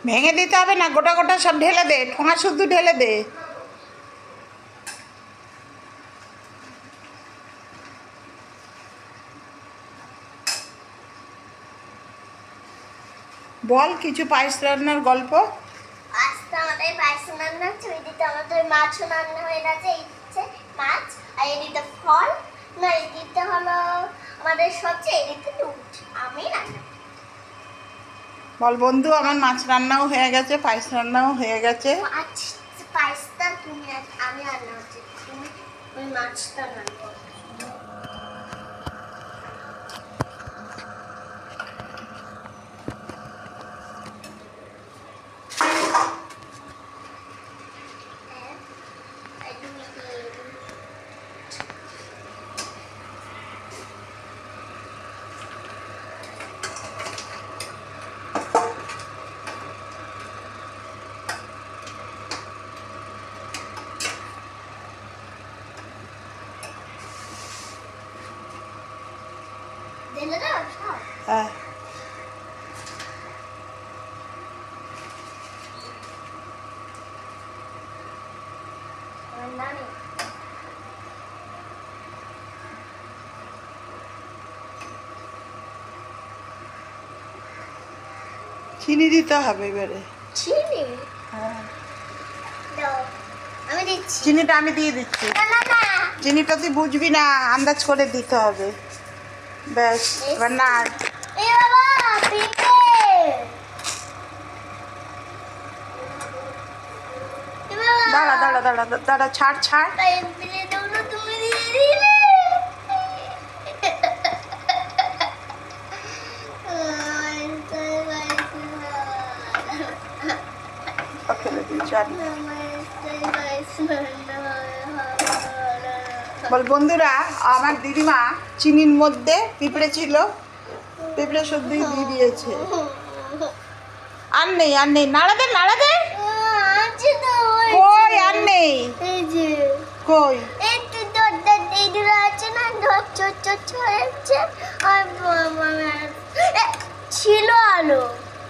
ভেঙে দিতে হবে না, গোটা গোটা সব ঢেলে দে, ঠোঙা শুদ্ধ ঢেলে দে। বল কিছু পায়েস রান্নার গল্প। আজকে আমাদের পায়েস রান্না হচ্ছে, ওইদিকে আমাদের মাছ রান্না হয়ে গেছে। এই হচ্ছে মাছ, আর এদিকে ফল, না এদিকে হলো আমাদের সবজি, এদিকে দুধ। আমি রান্না বল বন্ধু, আমার মাছ রান্নাও হয়ে গেছে, পায়েস রান্নাও হয়ে গেছে। মাছ পায়েসটা তুমি আমি রান্না হচ্ছে, তুমি ওই মাছটা রান্না করো। হ্যাঁ, চিনি দিতে হবে এবারে। চিনি? হ্যাঁ, দাও, আমি দিচ্ছি। চিনিটা আমি দিয়ে দিচ্ছি। না না না, চিনিটা তুই বুঝবি না, আন্দাজ করে দিতে হবে। ব্যাস, এবার না। এ বাবা পিঁপড়ে। দাঁড়া দাঁড়া দাঁড়া দাঁড়া, ছাড় ছাড়। তুমি দিয়ে দিলে। ফেলে দিই, জানি। বল বন্ধুরা, আমার দিদিমা চিনির মধ্যে পিঁপড়ে ছিল, পিঁপড়ে সত্যি দিয়ে দিয়েছে। আর নেই, আর নেই, নাড়া দে নাড়া দে। কই আর নেই, কই ছিল আলো,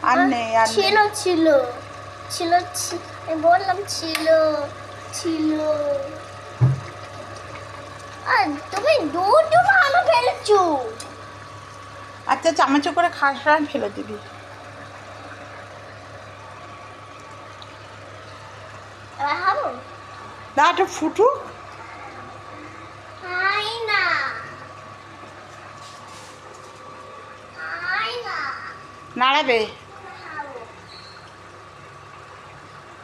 আর নেই, আর নেই। ছিল ছিল ছিল, আমি বললাম ছিল ছিল। আর তুমি দুটো ভালো ফেলেছো। আচ্ছা, চামচে করে খাস আর ফেলে দিবি। এবার হারো না, একটা ফুটুক। হাই না, হাই না। নাড়াবে।